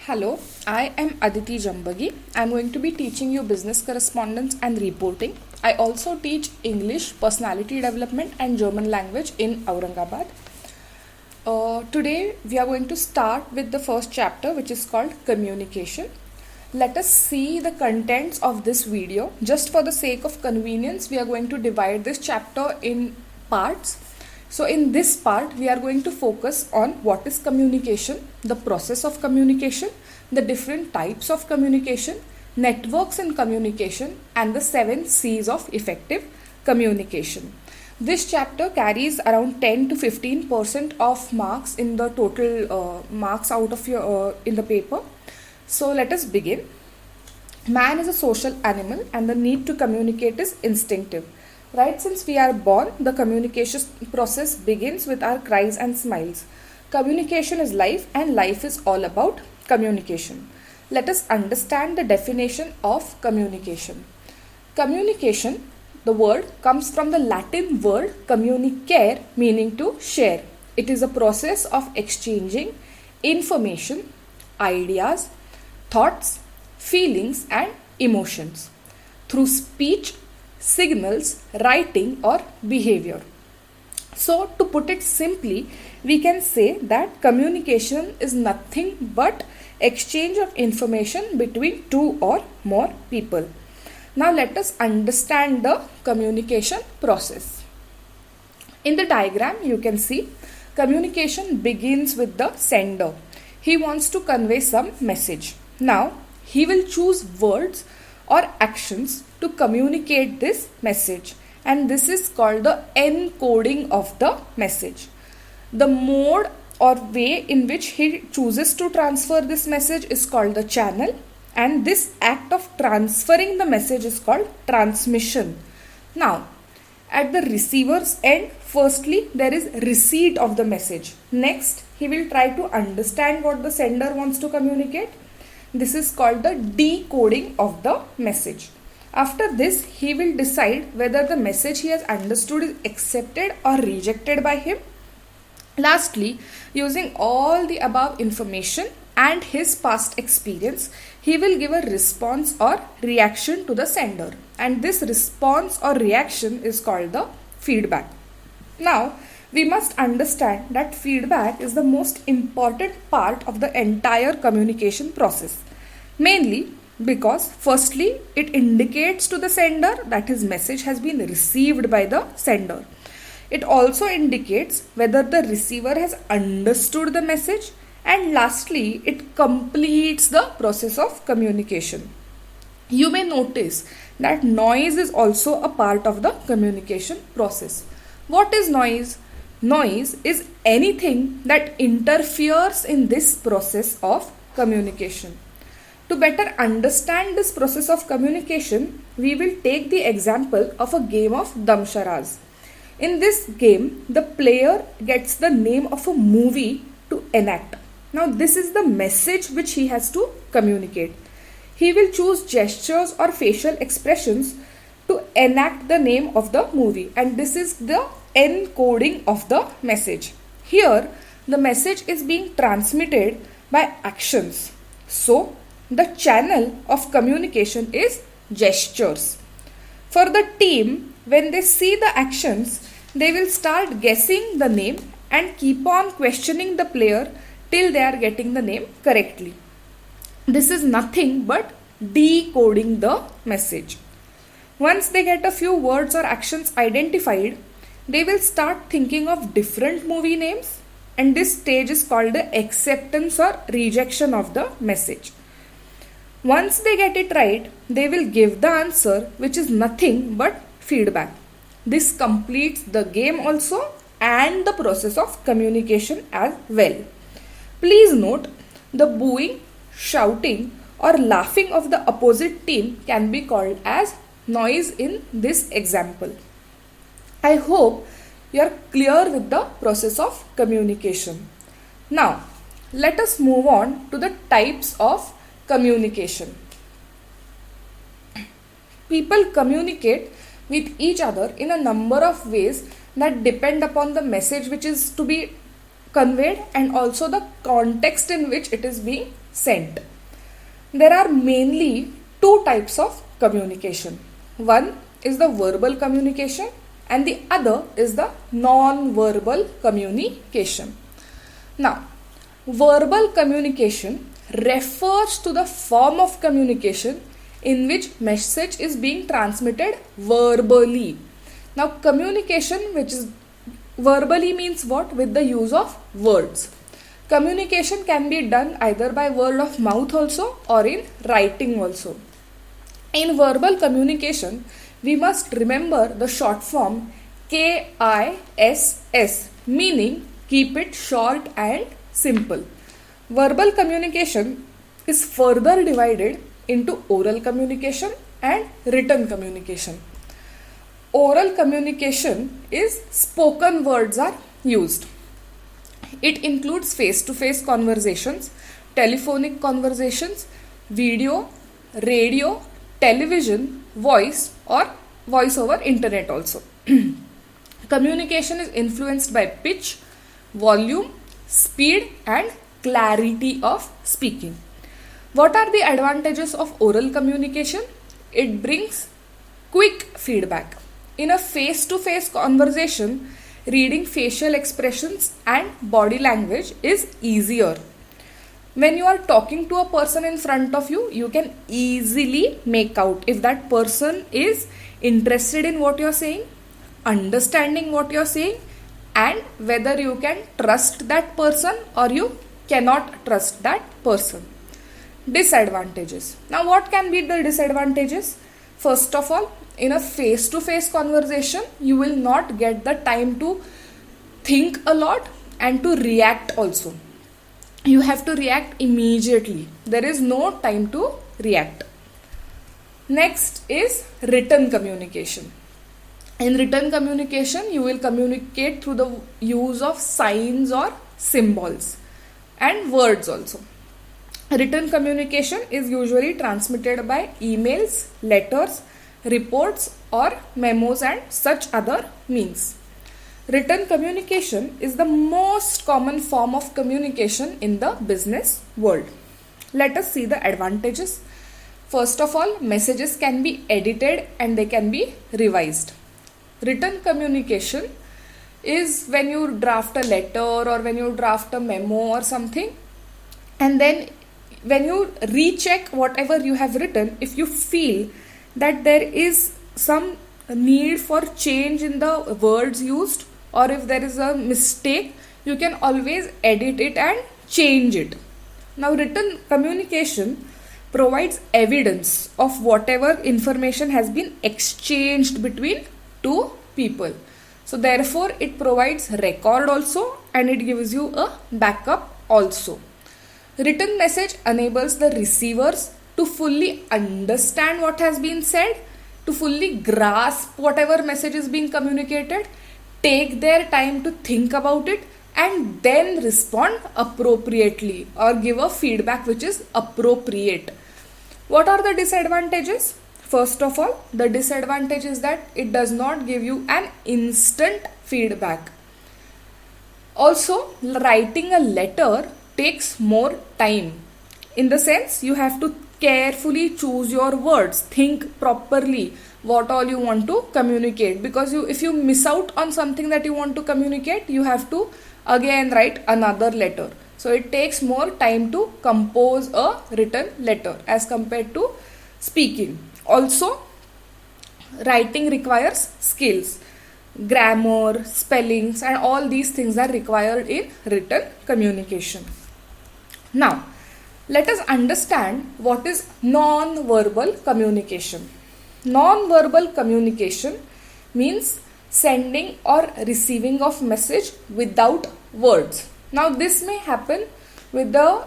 Hello, I am Aditi Jambagi. I am going to be teaching you business correspondence and reporting. I also teach English, personality development, and German language in Aurangabad. Today, we are going to start with the first chapter, which is called communication. Let us see the contents of this video. Just for the sake of convenience, we are going to divide this chapter in parts. So in this part, we are going to focus on what is communication, the process of communication, the different types of communication, networks in communication, and the 7 C's of effective communication. This chapter carries around 10 to 15% of marks in the total marks out of your in the paper. So let us begin. Man is a social animal and the need to communicate is instinctive. Right since we are born, the communication process begins with our cries and smiles. Communication is life and life is all about communication. Let us understand the definition of communication. Communication, the word, comes from the Latin word communicare, meaning to share. It is a process of exchanging information, ideas, thoughts, feelings and emotions through speech, signals, writing or behavior. So to put it simply, we can say that communication is nothing but exchange of information between two or more people. Now let us understand the communication process. In the diagram you can see communication begins with the sender. He wants to convey some message. Now he will choose words or actions to communicate this message, and this is called the encoding of the message. The mode or way in which he chooses to transfer this message is called the channel, and this act of transferring the message is called transmission. Now at the receiver's end, firstly there is receipt of the message. Next he will try to understand what the sender wants to communicate. This is called the decoding of the message. After this, he will decide whether the message he has understood is accepted or rejected by him. Lastly, using all the above information and his past experience, he will give a response or reaction to the sender. And this response or reaction is called the feedback. Now, we must understand that feedback is the most important part of the entire communication process. Mainly because firstly, it indicates to the sender that his message has been received by the sender. It also indicates whether the receiver has understood the message, and lastly, it completes the process of communication. You may notice that noise is also a part of the communication process. What is noise? Noise is anything that interferes in this process of communication. To better understand this process of communication, we will take the example of a game of Damsharaz. In this game, the player gets the name of a movie to enact. Now, this is the message which he has to communicate. He will choose gestures or facial expressions to enact the name of the movie, and this is the encoding of the message. Here, the message is being transmitted by actions. So, the channel of communication is gestures. For the team, when they see the actions, they will start guessing the name and keep on questioning the player till they are getting the name correctly. This is nothing but decoding the message. Once they get a few words or actions identified, they will start thinking of different movie names, and this stage is called the acceptance or rejection of the message. Once they get it right, they will give the answer, which is nothing but feedback. This completes the game also and the process of communication as well. Please note, the booing, shouting or laughing of the opposite team can be called as noise in this example. I hope you are clear with the process of communication. Now, let us move on to the types of communication. People communicate with each other in a number of ways that depend upon the message which is to be conveyed and also the context in which it is being sent. There are mainly two types of communication. One is the verbal communication and the other is the non-verbal communication. Now, verbal communication refers to the form of communication in which message is being transmitted verbally. Now, communication which is verbally means what? With the use of words. Communication can be done either by word of mouth also or in writing also. In verbal communication, we must remember the short form KISS, meaning keep it short and simple. Verbal communication is further divided into oral communication and written communication. Oral communication is spoken words are used. It includes face-to-face conversations, telephonic conversations, video, radio, television, voice or voice over internet also. Communication is influenced by pitch, volume, speed and clarity of speaking. What are the advantages of oral communication? It brings quick feedback. In a face-to-face conversation, reading facial expressions and body language is easier. When you are talking to a person in front of you, you can easily make out if that person is interested in what you are saying, understanding what you are saying, and whether you can trust that person or you cannot trust that person. Disadvantages. Now, what can be the disadvantages? First of all, in a face-to-face conversation, you will not get the time to think a lot and to react also. You have to react immediately. There is no time to react. Next is written communication. In written communication, you will communicate through the use of signs or symbols and words also. Written communication is usually transmitted by emails, letters, reports or memos and such other means. Written communication is the most common form of communication in the business world. Let us see the advantages. First of all, messages can be edited and they can be revised. Written communication is when you draft a letter or when you draft a memo or something, and then when you recheck whatever you have written, if you feel that there is some need for change in the words used or if there is a mistake, you can always edit it and change it. Now, written communication provides evidence of whatever information has been exchanged between two people. So therefore, it provides record also and it gives you a backup also. Written message enables the receivers to fully understand what has been said, to fully grasp whatever message is being communicated, take their time to think about it and then respond appropriately or give a feedback which is appropriate. What are the disadvantages? First of all, the disadvantage is that it does not give you an instant feedback. Also, writing a letter takes more time. In the sense, you have to carefully choose your words, think properly what all you want to communicate, because if you miss out on something that you want to communicate, you have to again write another letter. So it takes more time to compose a written letter as compared to speaking. Also, writing requires skills. Grammar, spellings and all these things are required in written communication. Now, let us understand what is non-verbal communication. Non-verbal communication means sending or receiving of message without words. Now, this may happen with the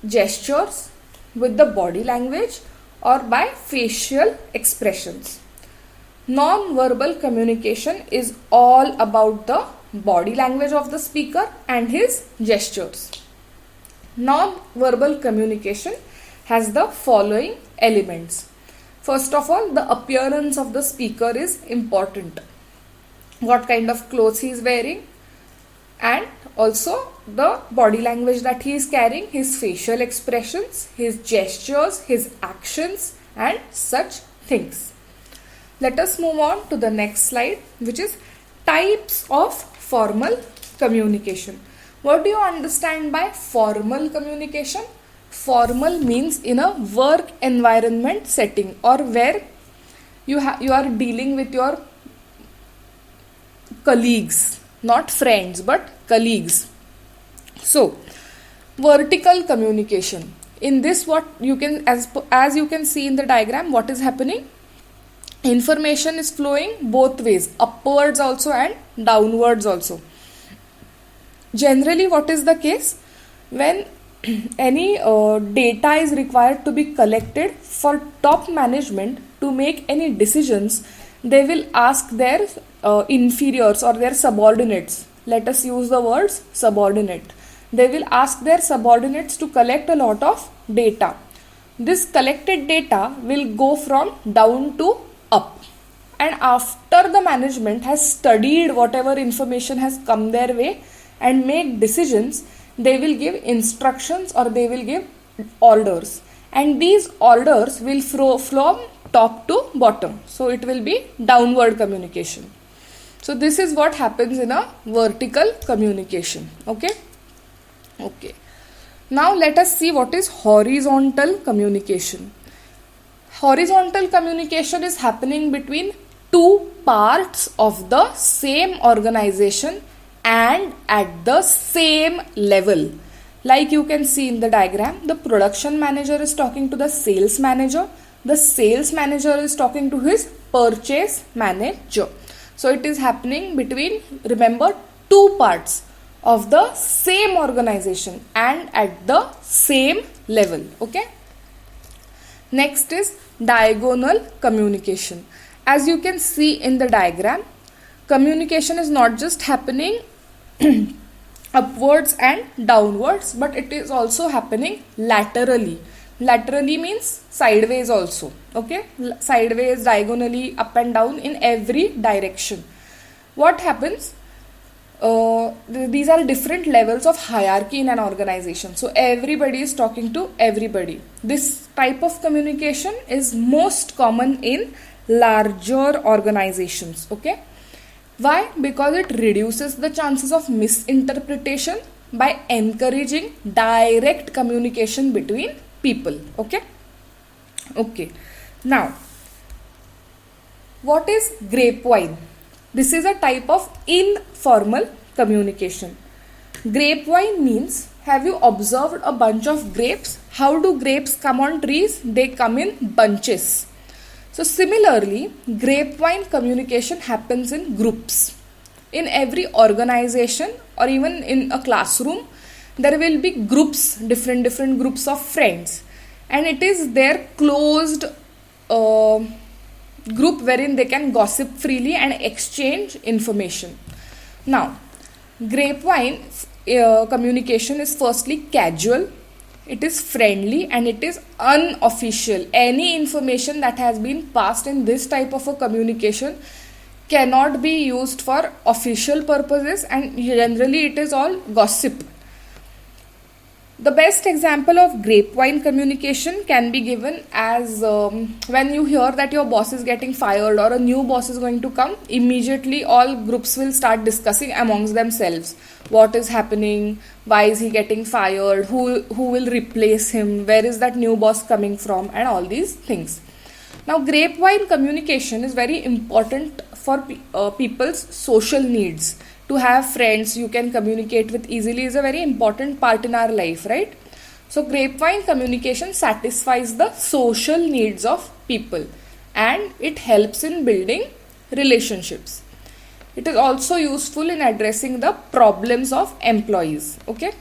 gestures, with the body language or by facial expressions. Non-verbal communication is all about the body language of the speaker and his gestures. Non-verbal communication has the following elements. First of all, the appearance of the speaker is important. What kind of clothes he is wearing, and also the body language that he is carrying, his facial expressions, his gestures, his actions, and such things. Let us move on to the next slide, which is types of formal communication. What do you understand by formal communication? Formal means in a work environment setting, or where you are dealing with your colleagues, not friends but colleagues. So vertical communication, in this what you can, as you can see in the diagram, what is happening, information is flowing both ways, upwards also and downwards also. Generally what is the case, when any data is required to be collected for top management to make any decisions, they will ask their inferiors or their subordinates. Let us use the words subordinate. They will ask their subordinates to collect a lot of data. This collected data will go from down to up, and after the management has studied whatever information has come their way and make decisions, they will give instructions or they will give orders, and these orders will flow from top to bottom. So it will be downward communication. So this is what happens in a vertical communication. Okay. Now let us see what is horizontal communication. Horizontal communication is happening between two parts of the same organization and at the same level. Like you can see in the diagram, the production manager is talking to the sales manager is talking to his purchase manager. So it is happening between, remember, two parts of the same organization and at the same level. Okay. Next is diagonal communication. As you can see in the diagram, communication is not just happening upwards and downwards, but it is also happening laterally. Laterally means sideways also. Okay, sideways, diagonally, up and down, in every direction. What happens? These are different levels of hierarchy in an organization. So everybody is talking to everybody. This type of communication is most common in larger organizations. Okay. Why? Because it reduces the chances of misinterpretation by encouraging direct communication between people. Okay. Now, what is grapevine? This is a type of informal communication. Grapevine means, have you observed a bunch of grapes? How do grapes come on trees? They come in bunches. So similarly, grapevine communication happens in groups. In every organization or even in a classroom, there will be groups, different groups of friends, and it is their closed group wherein they can gossip freely and exchange information. Now, grapevine communication is firstly casual, it is friendly, and it is unofficial. Any information that has been passed in this type of a communication cannot be used for official purposes, and generally it is all gossip. The best example of grapevine communication can be given as when you hear that your boss is getting fired or a new boss is going to come, immediately all groups will start discussing amongst themselves what is happening, why is he getting fired, who will replace him, where is that new boss coming from, and all these things. Now, grapevine communication is very important for people's social needs. To have friends you can communicate with easily is a very important part in our life, right? So grapevine communication satisfies the social needs of people and it helps in building relationships. It is also useful in addressing the problems of employees. Okay.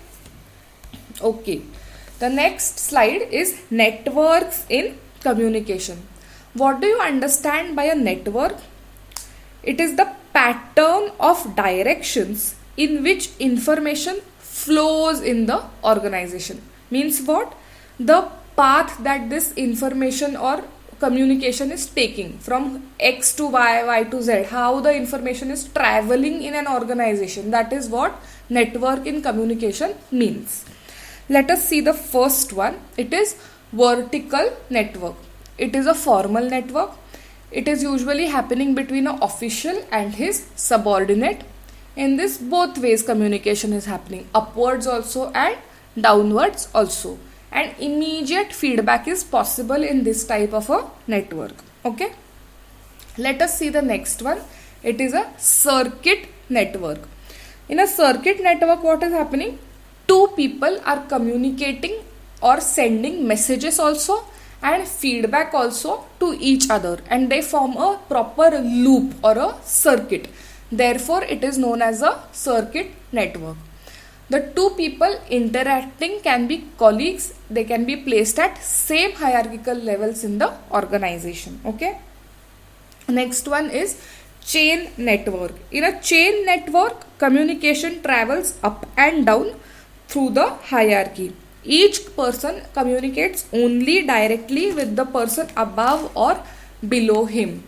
The next slide is networks in communication. What do you understand by a network? It is the pattern of directions in which information flows in the organization. Means what? The path that this information or communication is taking from X to Y, Y to Z, how the information is traveling in an organization. That is what network in communication means. Let us see the first one. It is vertical network. It is a formal network. It is usually happening between an official and his subordinate. In this, both ways communication is happening, upwards also and downwards also. And immediate feedback is possible in this type of a network. Okay. Let us see the next one. It is a circuit network. In a circuit network, what is happening? Two people are communicating or sending messages also and feedback also to each other, and they form a proper loop or a circuit. Therefore, it is known as a circuit network. The two people interacting can be colleagues. They can be placed at same hierarchical levels in the organization. Okay. Next one is chain network. In a chain network, communication travels up and down through the hierarchy. Each person communicates only directly with the person above or below him.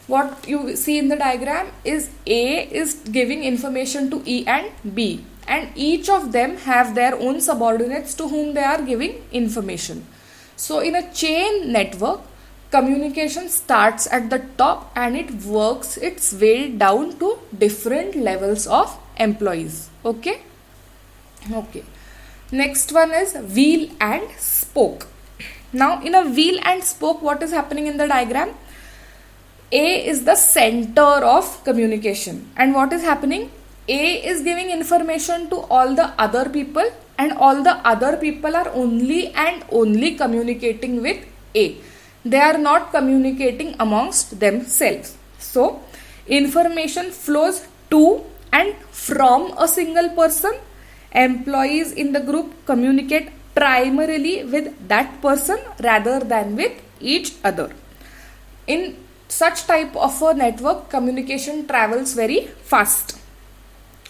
What you see in the diagram is A is giving information to E and B, and each of them have their own subordinates to whom they are giving information. So in a chain network, communication starts at the top and it works its way down to different levels of employees. Okay. Next one is wheel and spoke. Now in a wheel and spoke, what is happening in the diagram? A is the center of communication, and what is happening? A is giving information to all the other people, and all the other people are only and only communicating with A. They are not communicating amongst themselves. So information flows to and from a single person. Employees in the group communicate primarily with that person rather than with each other. In such type of a network, communication travels very fast,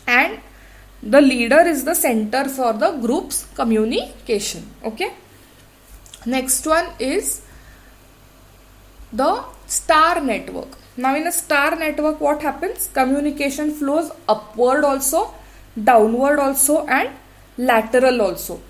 and the leader is the center for the group's communication. Okay. Next one is the star network. Now in a star network, what happens? Communication flows upward also, downward also, and lateral also.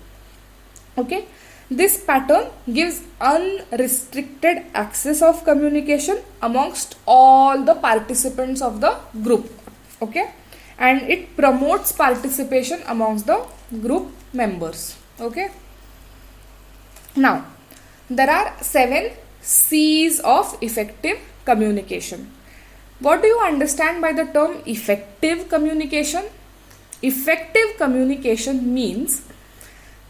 Okay. This pattern gives unrestricted access of communication amongst all the participants of the group. Okay. And it promotes participation amongst the group members. Okay. Now, there are 7 C's of effective communication. What do you understand by the term effective communication? Effective communication means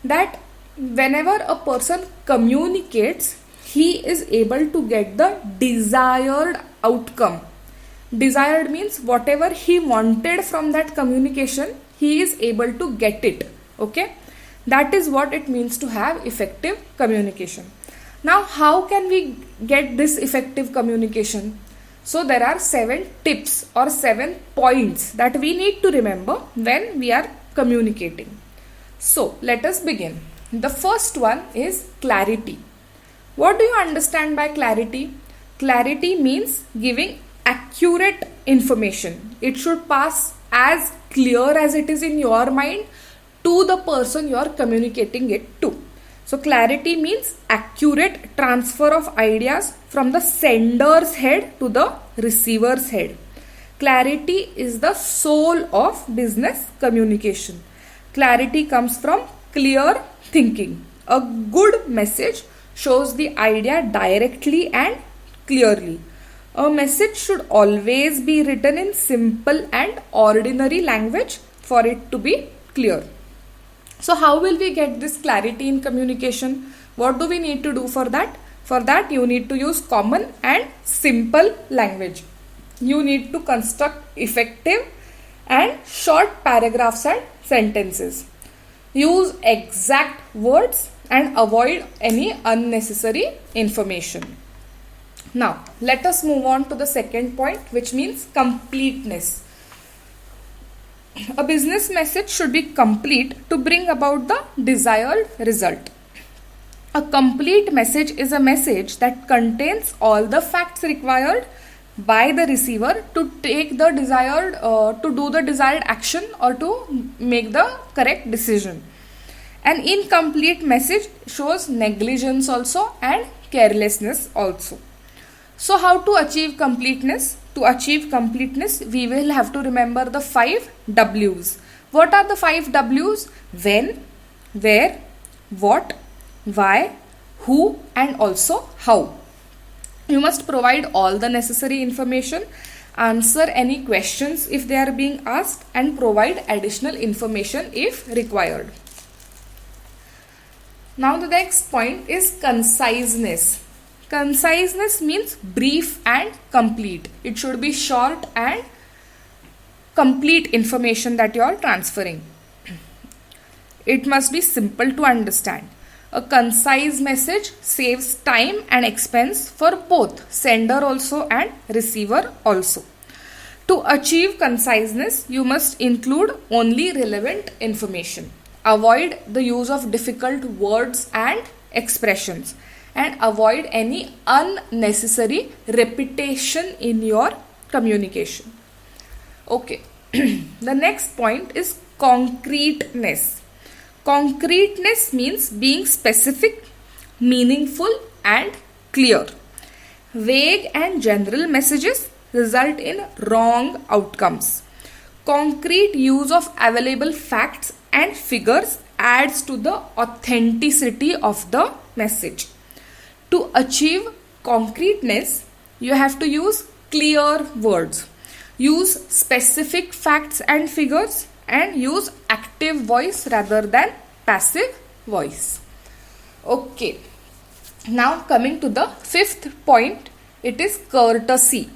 that whenever a person communicates, he is able to get the desired outcome. Desired means whatever he wanted from that communication, he is able to get it. Okay. That is what it means to have effective communication. Now, how can we get this effective communication? So, there are 7 tips or 7 points that we need to remember when we are communicating. So, let us begin. The first one is clarity. What do you understand by clarity? Clarity means giving accurate information. It should pass as clear as it is in your mind to the person you are communicating it to. So clarity means accurate transfer of ideas from the sender's head to the receiver's head. Clarity is the soul of business communication. Clarity comes from clear thinking. A good message shows the idea directly and clearly. A message should always be written in simple and ordinary language for it to be clear. So how will we get this clarity in communication? What do we need to do for that? For that, you need to use common and simple language. You need to construct effective and short paragraphs and sentences. Use exact words and avoid any unnecessary information. Now, let us move on to the second point, which means completeness. A business message should be complete to bring about the desired result. A complete message is a message that contains all the facts required by the receiver to take the desired, to do the desired action or to make the correct decision. An incomplete message shows negligence also and carelessness also. So how to achieve completeness? To achieve completeness, we will have to remember the 5 W's. What are the 5 W's? When, where, what, why, who, and also how. You must provide all the necessary information, answer any questions if they are being asked, and provide additional information if required. Now the next point is conciseness. Conciseness means brief and complete. It should be short and complete information that you are transferring. It must be simple to understand. A concise message saves time and expense for both sender also and receiver also. To achieve conciseness, you must include only relevant information. Avoid the use of difficult words and expressions, and avoid any unnecessary repetition in your communication. Okay. The next point is concreteness. Concreteness means being specific, meaningful, and clear. Vague and general messages result in wrong outcomes. Concrete use of available facts and figures adds to the authenticity of the message. To achieve concreteness, you have to use clear words. Use specific facts and figures, and use active voice rather than passive voice. Okay. Now coming to the 5th point, it is courtesy.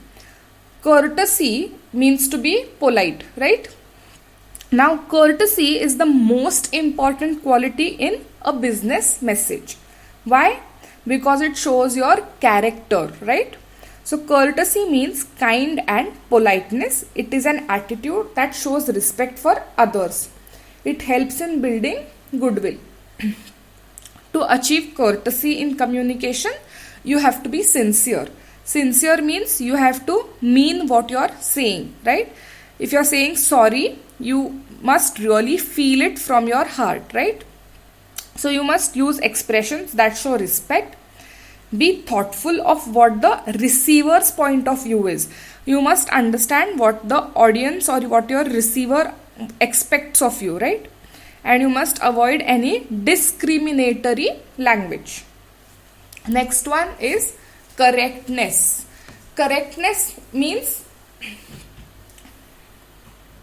Courtesy means to be polite, right? Now courtesy is the most important quality in a business message. Why? Because it shows your character, right? So courtesy means kind and politeness. It is an attitude that shows respect for others. It helps in building goodwill. To achieve courtesy in communication, you have to be sincere. Sincere means you have to mean what you are saying, right? If you are saying sorry, you must really feel it from your heart, right? So you must use expressions that show respect. Be thoughtful of what the receiver's point of view is. You must understand what the audience or what your receiver expects of you, right? And you must avoid any discriminatory language. Next one is correctness. Correctness means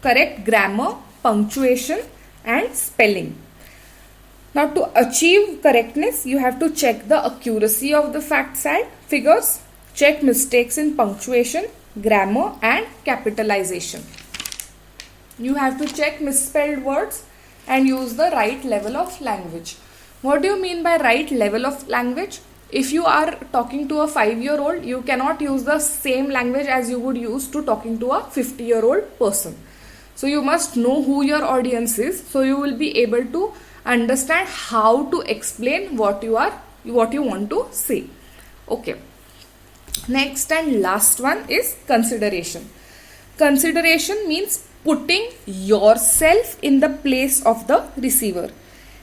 correct grammar, punctuation, and spelling. Now to achieve correctness, you have to check the accuracy of the facts and figures, check mistakes in punctuation, grammar, and capitalization. You have to check misspelled words and use the right level of language. What do you mean by right level of language? If you are talking to a 5-year-old, you cannot use the same language as you would use to talking to a 50-year-old person. So you must know who your audience is, so you will be able to understand how to explain what you want to say. Okay. Next and last one is consideration. Consideration means putting yourself in the place of the receiver.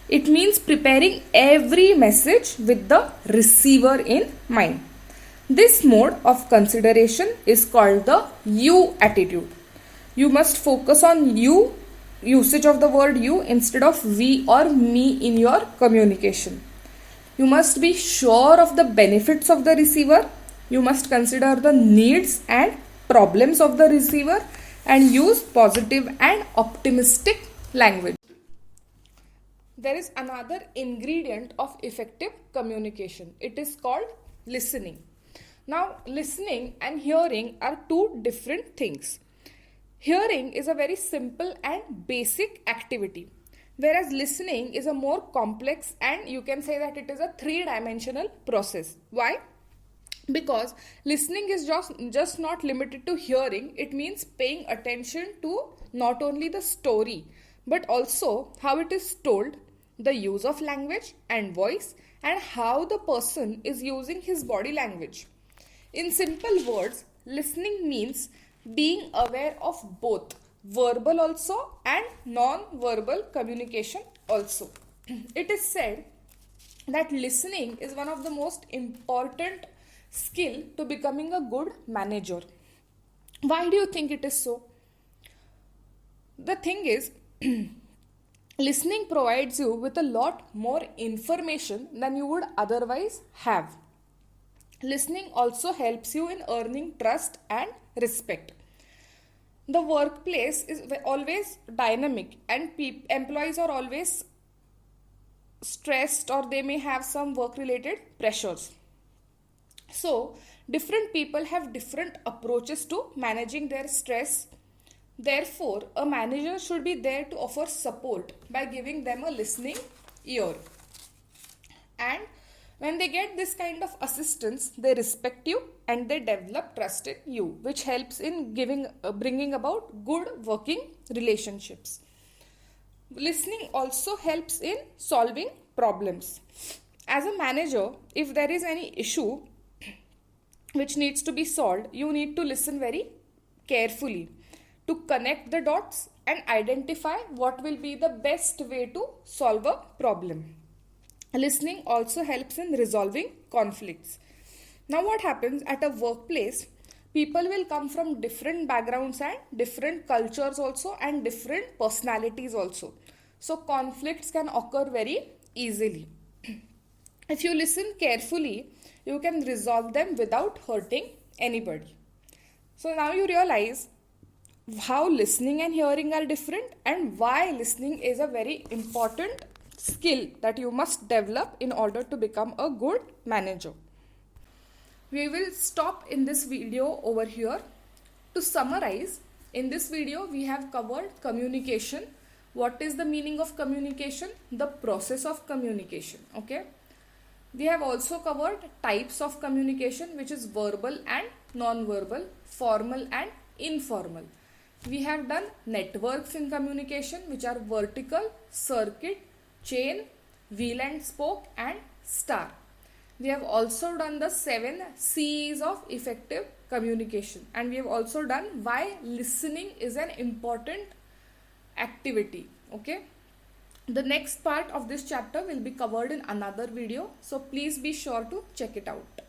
It means preparing every message with the receiver in mind. This mode of consideration is called the you attitude. You must focus on you, usage of the word you instead of we or me in your communication. You must be sure of the benefits of the receiver. You must consider the needs and problems of the receiver and use positive and optimistic language. There is another ingredient of effective communication. It is called listening. Now, listening and hearing are two different things. Hearing is a very simple and basic activity, whereas listening is a more complex and you can say that it is a 3-dimensional process. Why? Because listening is just not limited to hearing. It means paying attention to not only the story but also how it is told, the use of language and voice, and how the person is using his body language. In simple words, listening means being aware of both verbal also and non-verbal communication also. It is said that listening is one of the most important skill to becoming a good manager. Why do you think it is so? The thing is, listening provides you with a lot more information than you would otherwise have. Listening also helps you in earning trust and respect. The workplace is always dynamic, and employees are always stressed, or they may have some work related pressures. So, different people have different approaches to managing their stress. Therefore, a manager should be there to offer support by giving them a listening ear. And when they get this kind of assistance, they respect you and they develop trust in you, which helps in bringing about good working relationships. Listening also helps in solving problems. As a manager, if there is any issue which needs to be solved, you need to listen very carefully to connect the dots and identify what will be the best way to solve a problem. Listening also helps in resolving conflicts. Now, what happens at a workplace? People will come from different backgrounds and different cultures also, and different personalities also. So, conflicts can occur very easily. If you listen carefully, you can resolve them without hurting anybody. So, now you realize how listening and hearing are different, and why listening is a very important skill that you must develop in order to become a good manager. We will stop in this video over here. To summarize, in this video we have covered communication. What is the meaning of communication? The process of communication. Okay. We have also covered types of communication, which is verbal and non-verbal, formal and informal. We have done networks in communication, which are vertical, circuit, chain, wheel and spoke, and star. We have also done the 7 C's of effective communication, and we have also done why listening is an important activity. Okay. The next part of this chapter will be covered in another video, so please be sure to check it out.